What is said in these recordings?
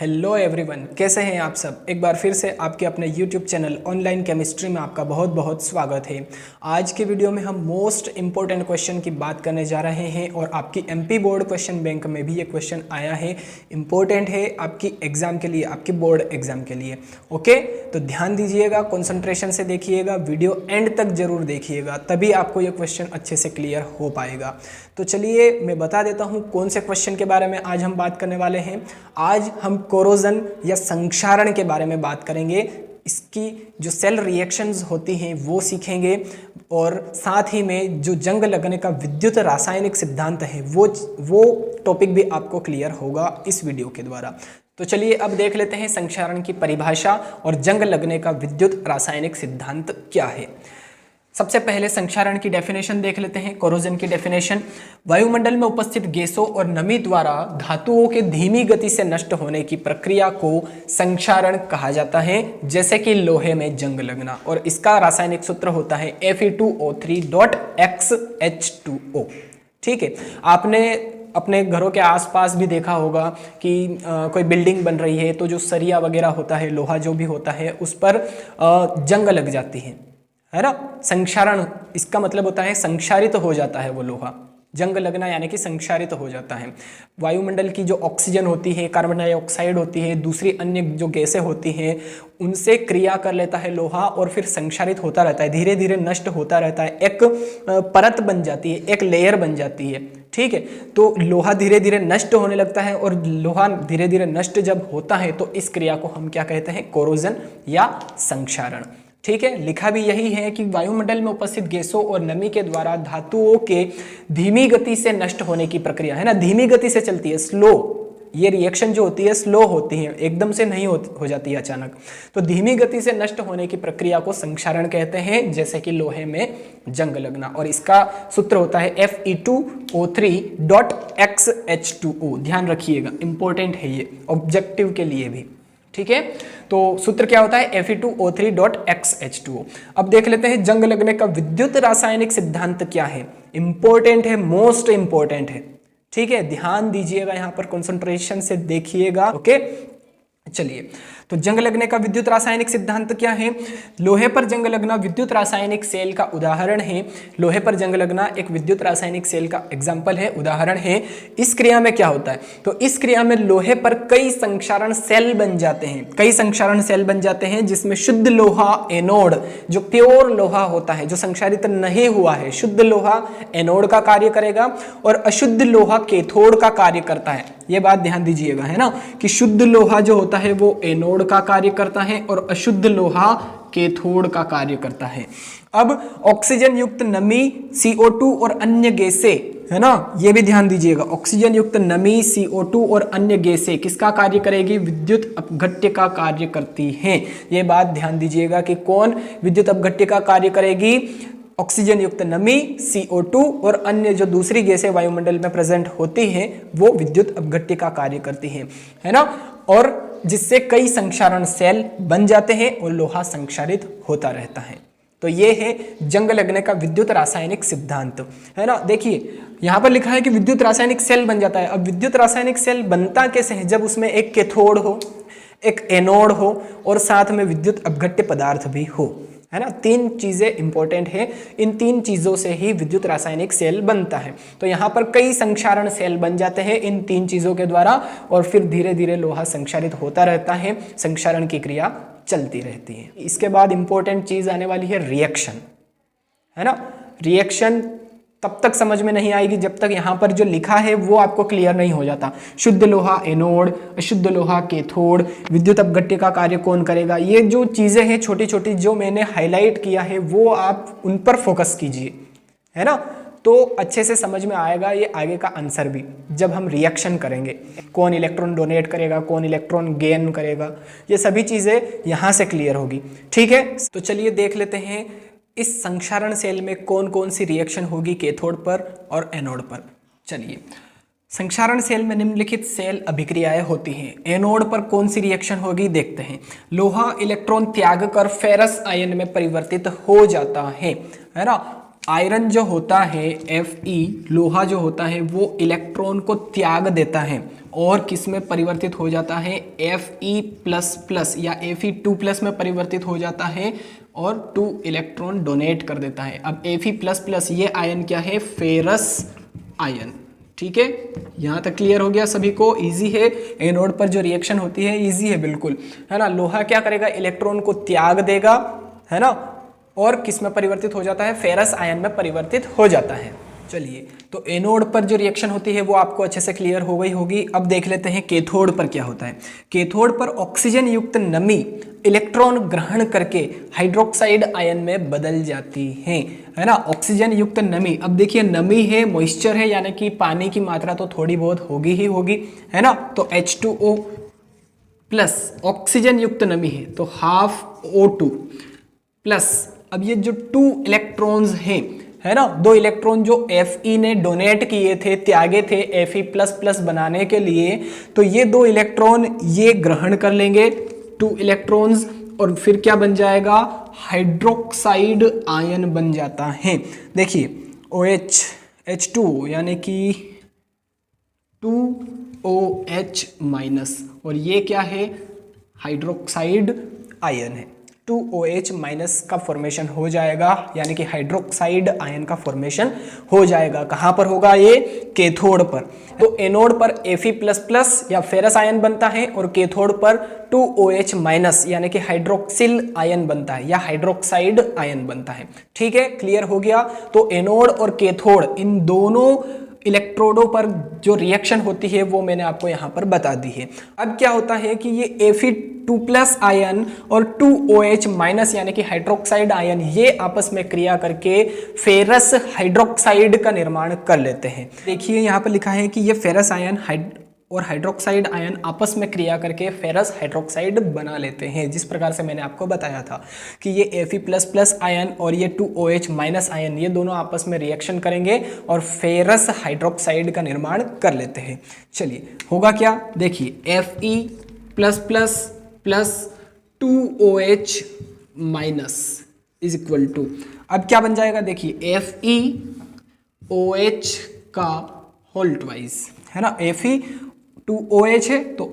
Hello everyone, कैसे हैं आप सब। एक बार फिर से आपके अपने यूट्यूब चैनल ऑनलाइन केमिस्ट्री में आपका बहुत बहुत स्वागत है। आज के वीडियो में हम मोस्ट इम्पोर्टेंट क्वेश्चन की बात करने जा रहे हैं और आपकी एमपी बोर्ड क्वेश्चन बैंक में भी ये क्वेश्चन आया है। इम्पोर्टेंट है आपकी एग्जाम के लिए, आपकी बोर्ड एग्जाम के लिए। ओके, तो ध्यान दीजिएगा, कॉन्सेंट्रेशन से देखिएगा, वीडियो एंड तक जरूर देखिएगा, तभी आपको ये क्वेश्चन अच्छे से क्लियर हो पाएगा। तो चलिए मैं बता देता हूँ कौन से क्वेश्चन के बारे में आज हम बात करने वाले हैं। आज हम कोरोजन या संक्षारण के बारे में बात करेंगे। इसकी जो सेल रिएक्शंस होती हैं वो सीखेंगे और साथ ही में जो जंग लगने का विद्युत रासायनिक सिद्धांत है वो टॉपिक भी आपको क्लियर होगा इस वीडियो के द्वारा। तो चलिए अब देख लेते हैं संक्षारण की परिभाषा और जंग लगने का विद्युत रासायनिक सिद्धांत क्या है। सबसे पहले संक्षारण की डेफिनेशन देख लेते हैं। कोरोजन की डेफिनेशन: वायुमंडल में उपस्थित गैसों और नमी द्वारा धातुओं के धीमी गति से नष्ट होने की प्रक्रिया को संक्षारण कहा जाता है, जैसे कि लोहे में जंग लगना। और इसका रासायनिक सूत्र होता है Fe2O3.XH2O। ठीक है, आपने अपने घरों के आसपास भी देखा होगा कि कोई बिल्डिंग बन रही है तो जो सरिया वगैरह होता है, लोहा जो भी होता है, उस पर जंग लग जाती है ना। संक्षारण इसका मतलब होता है संक्षारित हो जाता है वो लोहा। जंग लगना यानी कि संक्षारित हो जाता है। वायुमंडल की जो ऑक्सीजन होती है, कार्बन डाइऑक्साइड होती है, दूसरी अन्य जो गैसें होती हैं, उनसे क्रिया कर लेता है लोहा और फिर संक्षारित होता रहता है, धीरे धीरे नष्ट होता रहता है। एक परत बन जाती है, एक लेयर बन जाती है। ठीक है, तो लोहा धीरे धीरे नष्ट होने लगता है और लोहा धीरे धीरे नष्ट जब होता है तो इस क्रिया को हम क्या कहते हैं? कोरोजन या संक्षारण। ठीक है, लिखा भी यही है कि वायुमंडल में उपस्थित गैसों और नमी के द्वारा धातुओं के धीमी गति से नष्ट होने की प्रक्रिया है ना, धीमी गति से चलती है, स्लो। ये रिएक्शन जो होती है स्लो होती है, एकदम से नहीं हो जाती है अचानक। तो धीमी गति से नष्ट होने की प्रक्रिया को संक्षारण कहते हैं, जैसे कि लोहे में जंग लगना। और इसका सूत्र होता है Fe2O3.XH2O। ध्यान रखिएगा, इंपॉर्टेंट है ये ऑब्जेक्टिव के लिए भी। ठीक है, तो सूत्र क्या होता है? Fe2O3.XH2O। अब देख लेते हैं जंग लगने का विद्युत रासायनिक सिद्धांत क्या है। इंपॉर्टेंट है, मोस्ट इंपॉर्टेंट है। ठीक है, ध्यान दीजिएगा, यहां पर कंसंट्रेशन से देखिएगा। ओके, चलिए, तो जंग लगने का विद्युत रासायनिक सिद्धांत क्या है? लोहे पर जंग लगना विद्युत रासायनिक सेल का उदाहरण है। लोहे पर जंग लगना एक विद्युत रासायनिक सेल का एग्जाम्पल है, उदाहरण है। इस क्रिया में क्या होता है? तो इस क्रिया में लोहे पर कई संक्षारण सेल बन जाते हैं, कई संक्षारण सेल बन जाते हैं, जिसमें शुद्ध लोहा एनोड, जो प्योर लोहा होता है, जो संक्षारित नहीं हुआ है, शुद्ध लोहा एनोड का कार्य करेगा और अशुद्ध लोहा कैथोड का कार्य करता है। ये बात ध्यान दीजिएगा, है ना, कि शुद्ध लोहा जो होता है वो एनोड का कार्य करता है और अशुद्ध लोहा कैथोड का कार्य करता है। अब ऑक्सीजन युक्त नमी CO2 और अन्य गैसें, है ना, ये भी ध्यान दीजिएगा। ऑक्सीजन युक्त नमी CO2 और अन्य गैसें किसका कार्य करेगी? विद्युत अपघट्य का कार्य करती हैं। ये बात ध्यान दीजिएगा कि कौन विद्युत अपघट्य का कार्य करेगी? ऑक्सीजन युक्त नमी CO2 और अन्य जो दूसरी गैसें वायुमंडल में प्रेजेंट होती हैं वो विद्युत अपघट्य का कार्य करती हैं, है ना, और जिससे कई संक्षारण सेल बन जाते हैं और लोहा संक्षारित होता रहता है। तो ये है जंग लगने का विद्युत रासायनिक सिद्धांत, है ना। देखिए यहाँ पर लिखा है कि विद्युत रासायनिक सेल बन जाता है। अब विद्युत रासायनिक सेल बनता कैसे है? जब उसमें एक कैथोड हो, एक एनोड हो और साथ में विद्युत अपघट्य पदार्थ भी हो, है ना। तीन चीजें इंपॉर्टेंट है, इन तीन चीजों से ही विद्युत रासायनिक सेल बनता है। तो यहाँ पर कई संक्षारण सेल बन जाते हैं इन तीन चीजों के द्वारा और फिर धीरे धीरे लोहा संक्षारित होता रहता है, संक्षारण की क्रिया चलती रहती है। इसके बाद इंपॉर्टेंट चीज आने वाली है रिएक्शन, है ना। रिएक्शन तब तक समझ में नहीं आएगी जब तक यहाँ पर जो लिखा है वो आपको क्लियर नहीं हो जाता। शुद्ध लोहा एनोड, अशुद्ध लोहा कैथोड, विद्युत अपघट्य का कार्य कौन करेगा, ये जो चीजें हैं छोटी छोटी जो मैंने हाईलाइट किया है वो आप उन पर फोकस कीजिए, है ना, तो अच्छे से समझ में आएगा ये आगे का आंसर भी। जब हम रिएक्शन करेंगे, कौन इलेक्ट्रॉन डोनेट करेगा, कौन इलेक्ट्रॉन गेन करेगा, ये सभी चीजें यहाँ से क्लियर होगी। ठीक है, तो चलिए देख लेते हैं इस संक्षारण सेल में कौन कौन सी रिएक्शन होगी कैथोड पर और एनोड पर। चलिए, संक्षारण सेल में निम्नलिखित सेल अभिक्रियाएं होती हैं। एनोड पर कौन सी रिएक्शन होगी देखते हैं। लोहा इलेक्ट्रॉन त्याग कर फेरस आयन में परिवर्तित हो जाता है ना। आयरन जो होता है Fe, लोहा जो होता है वो इलेक्ट्रॉन को त्याग देता है और किस में परिवर्तित हो जाता है, Fe++ या Fe2+ में परिवर्तित हो जाता है और 2 इलेक्ट्रॉन डोनेट कर देता है। अब Fe++ ये आयन क्या है, फेरस आयन। ठीक है, यहाँ तक क्लियर हो गया सभी को, इजी है। एनोड पर जो रिएक्शन होती है इजी है बिल्कुल, है ना। लोहा क्या करेगा, इलेक्ट्रॉन को त्याग देगा, है ना, और किस में परिवर्तित हो जाता है, फेरस आयन में परिवर्तित हो जाता है। चलिए, तो एनोड पर जो रिएक्शन होती है वो आपको अच्छे से क्लियर हो गई होगी। अब देख लेते हैं कैथोड पर क्या होता है। कैथोड पर ऑक्सीजन युक्त नमी इलेक्ट्रॉन ग्रहण करके हाइड्रोक्साइड आयन में बदल जाती है ना। ऑक्सीजन युक्त नमी, अब देखिए नमी है, मॉइस्चर है, यानी कि पानी की मात्रा तो थोड़ी बहुत होगी ही होगी, है ना। तो H2O प्लस ऑक्सीजन युक्त नमी है तो हाफ O2 प्लस, अब ये जो 2 इलेक्ट्रॉन्स हैं, है ना, 2 इलेक्ट्रॉन जो Fe ने डोनेट किए थे, त्यागे थे Fe++ बनाने के लिए, तो ये 2 इलेक्ट्रॉन ये ग्रहण कर लेंगे 2 इलेक्ट्रॉन्स और फिर क्या बन जाएगा, हाइड्रोक्साइड आयन बन जाता है। देखिए OH H2O यानी कि 2OH- और ये क्या है, हाइड्रोक्साइड आयन है। 2OH- का फॉर्मेशन हो जाएगा, यानी कि हाइड्रोक्साइड आयन का फॉर्मेशन हो जाएगा। कहां पर होगा, ये कैथोड पर। तो एनोड पर Fe++ या फेरस आयन बनता है और कैथोड पर 2OH- यानी कि हाइड्रोक्सिल आयन बनता है या हाइड्रोक्साइड आयन बनता है। ठीक है, क्लियर हो गया। तो एनोड और कैथोड इन दोनों इलेक्ट्रोडों पर जो रिएक्शन होती है वो मैंने आपको यहाँ पर बता दी है। अब क्या होता है कि ये Fe2+ आयन और 2OH- यानी कि हाइड्रोक्साइड आयन ये आपस में क्रिया करके फेरस हाइड्रोक्साइड का निर्माण कर लेते हैं। देखिए यहाँ पर लिखा है कि ये फेरस आयन और हाइड्रोक्साइड आयन आपस में क्रिया करके फेरस हाइड्रोक्साइड बना लेते हैं, जिस प्रकार से मैंने आपको बताया था कि ये Fe++ आयन और ये 2OH- आयन ये दोनों आपस में रिएक्शन करेंगे और फेरस हाइड्रोक्साइड का निर्माण कर लेते हैं। चलिए होगा क्या, देखिए Fe++ 2OH- is equal to, अब क्या बन जाएगा, देखिए FeOH का होल ट्वाइस, है ना। Fe2OH है तो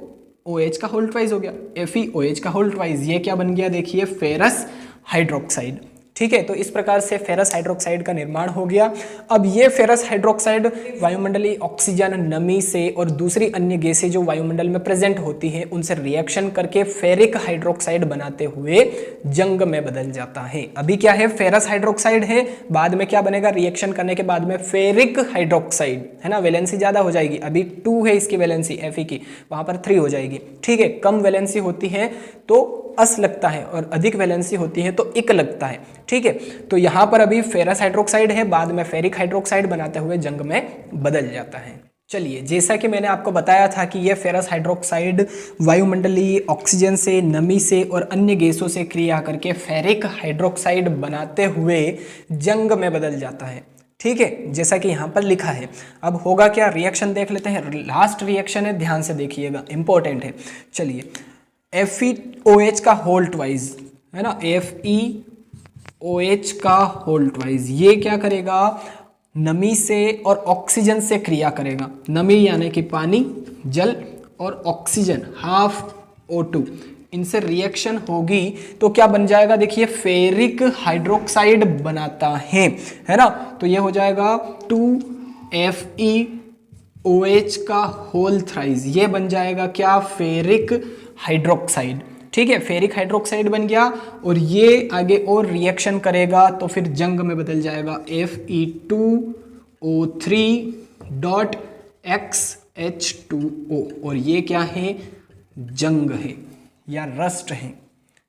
OH का होल ट्वाइस हो गया, FeOH का होल ट्वाइस, ये क्या बन गया, देखिए फेरस हाइड्रोक्साइड। ठीक है, तो इस प्रकार से फेरस हाइड्रोक्साइड का निर्माण हो गया। अब ये फेरस हाइड्रोक्साइड वायुमंडलीय ऑक्सीजन, नमी से और दूसरी अन्य गैसें जो वायुमंडल में प्रेजेंट होती हैं उनसे रिएक्शन करके फेरिक हाइड्रोक्साइड बनाते हुए जंग में बदल जाता है। अभी क्या है, फेरस हाइड्रोक्साइड है, बाद में क्या बनेगा, रिएक्शन करने के बाद में फेरिक हाइड्रोक्साइड, है ना। वैलेंसी ज्यादा हो जाएगी, अभी 2 है इसकी वैलेंसी Fe की, वहां पर 3 हो जाएगी। ठीक है, कम वैलेंसी होती है तो अस लगता है और अधिक वैलेंसी होती है तो इक लगता है। ठीक है, तो यहां पर अभी फेरस हाइड्रोक्साइड है, बाद में फेरिक हाइड्रोक्साइड बनाते हुए जंग में बदल जाता है। चलिए, जैसा कि मैंने आपको बताया था कि यह फेरस हाइड्रोक्साइड वायुमंडलीय ऑक्सीजन से, नमी से और अन्य गैसों से क्रिया करके फेरिक हाइड्रोक्साइड बनाते हुए जंग में बदल जाता है। ठीक है, जैसा कि यहाँ पर लिखा है। अब होगा क्या, रिएक्शन देख लेते हैं। लास्ट रिएक्शन है, ध्यान से देखिएगा, इंपॉर्टेंट है। चलिए, FeOH का होल ट्वाइस, है ना, FeOH का होल ट्वाइस ये क्या करेगा, नमी से और ऑक्सीजन से क्रिया करेगा। नमी यानी कि पानी, जल, और ऑक्सीजन हाफ O2, इनसे रिएक्शन होगी तो क्या बन जाएगा, देखिए फेरिक हाइड्रोक्साइड बनाता है ना। तो ये हो जाएगा 2FeOH का होल थ्राइस, ये बन जाएगा क्या, फेरिक हाइड्रोक्साइड। ठीक है, फेरिक हाइड्रोक्साइड बन गया और ये आगे और रिएक्शन करेगा तो फिर जंग में बदल जाएगा Fe2O3.XH2O, और ये क्या है, जंग है या रस्ट है।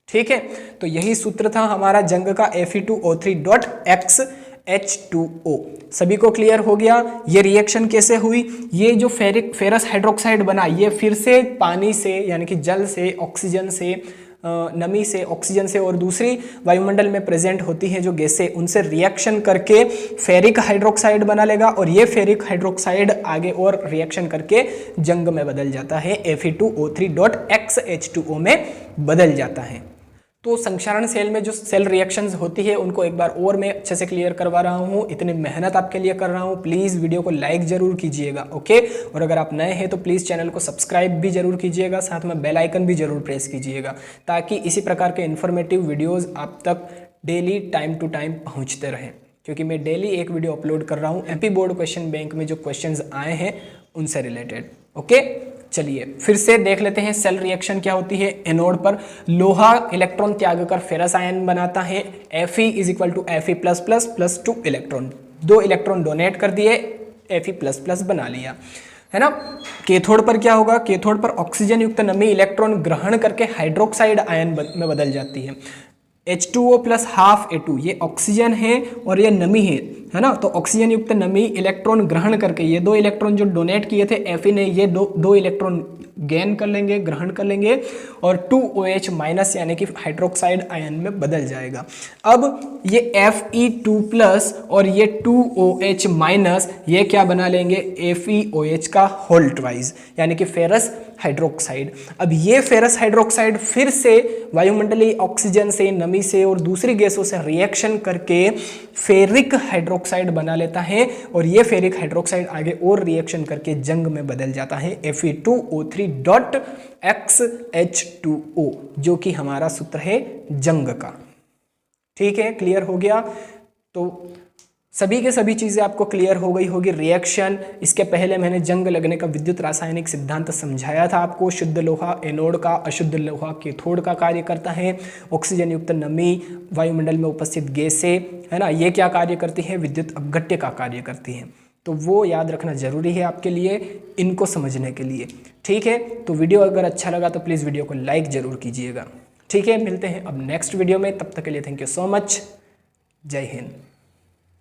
ठीक है, तो यही सूत्र था हमारा जंग का, Fe2O3.XH2O। सभी को क्लियर हो गया ये रिएक्शन कैसे हुई। ये जो फेरस हाइड्रोक्साइड बना, ये फिर से पानी से यानी कि जल से, ऑक्सीजन से, नमी से, ऑक्सीजन से और दूसरी वायुमंडल में प्रेजेंट होती हैं जो गैसें, उनसे रिएक्शन करके फेरिक हाइड्रोक्साइड बना लेगा और ये फेरिक हाइड्रोक्साइड आगे और रिएक्शन करके जंग में बदल जाता है, Fe2O3.XH2O में बदल जाता है। तो संक्षारण सेल में जो सेल रिएक्शंस होती है उनको एक बार और मैं अच्छे से क्लियर करवा रहा हूँ। इतनी मेहनत आपके लिए कर रहा हूँ, प्लीज़ वीडियो को लाइक जरूर कीजिएगा, ओके। और अगर आप नए हैं तो प्लीज़ चैनल को सब्सक्राइब भी जरूर कीजिएगा, साथ में बेल आइकन भी जरूर प्रेस कीजिएगा, ताकि इसी प्रकार के इन्फॉर्मेटिव वीडियोज़ आप तक डेली टाइम टू टाइम पहुँचते रहें, क्योंकि मैं डेली एक वीडियो अपलोड कर रहा हूँ एमपी बोर्ड क्वेश्चन बैंक में जो क्वेश्चंस आए हैं उनसे रिलेटेड, ओके। चलिए फिर से देख लेते हैं सेल रिएक्शन क्या होती है। एनोड पर लोहा इलेक्ट्रॉन त्याग कर फेरस आयन बनाता है। Fe is equal to Fe++ plus 2 electron, 2 electron donate कर दिए, Fe++ बना लिया, है ना। कैथोड पर क्या होगा, कैथोड पर ऑक्सीजन युक्त नमी इलेक्ट्रॉन ग्रहण करके हाइड्रोक्साइड आयन में बदल जाती है। H2O प्लस हाफ A2, ये ऑक्सीजन है और ये नमी है ना। तो ऑक्सीजन युक्त नमी इलेक्ट्रॉन ग्रहण करके ये 2 इलेक्ट्रॉन जो डोनेट किए थे Fe ने, ये दो इलेक्ट्रॉन गेन कर लेंगे, ग्रहण कर लेंगे और 2OH माइनस यानी कि हाइड्रोक्साइड आयन में बदल जाएगा। अब ये Fe2+ और ये 2OH माइनस ये क्या बना लेंगे, FeOH का होल ट्वाइस यानी कि फेरस हाइड्रोक्साइड। अब ये फेरस हाइड्रोक्साइड फिर से वायुमंडलीय ऑक्सीजन से, नमी से और दूसरी गैसों से रिएक्शन करके फेरिक हाइड्रोक्साइड बना लेता है और ये फेरिक हाइड्रोक्साइड आगे और रिएक्शन करके जंग में बदल जाता है Fe2O3.XH2O, जो कि हमारा सूत्र है जंग का। ठीक है, क्लियर हो गया। तो सभी के सभी चीज़ें आपको क्लियर हो गई होगी। रिएक्शन, इसके पहले मैंने जंग लगने का विद्युत रासायनिक सिद्धांत समझाया था आपको। शुद्ध लोहा एनोड का, अशुद्ध लोहा कैथोड का कार्य करता है। ऑक्सीजन युक्त नमी, वायुमंडल में उपस्थित गैसें, है ना, ये क्या कार्य करती है, विद्युत अपघट्य का कार्य करती है। तो वो याद रखना जरूरी है आपके लिए, इनको समझने के लिए। ठीक है, तो वीडियो अगर अच्छा लगा तो प्लीज़ वीडियो को लाइक ज़रूर कीजिएगा। ठीक है, मिलते हैं अब नेक्स्ट वीडियो में, तब तक के लिए थैंक यू सो मच। जय हिंद।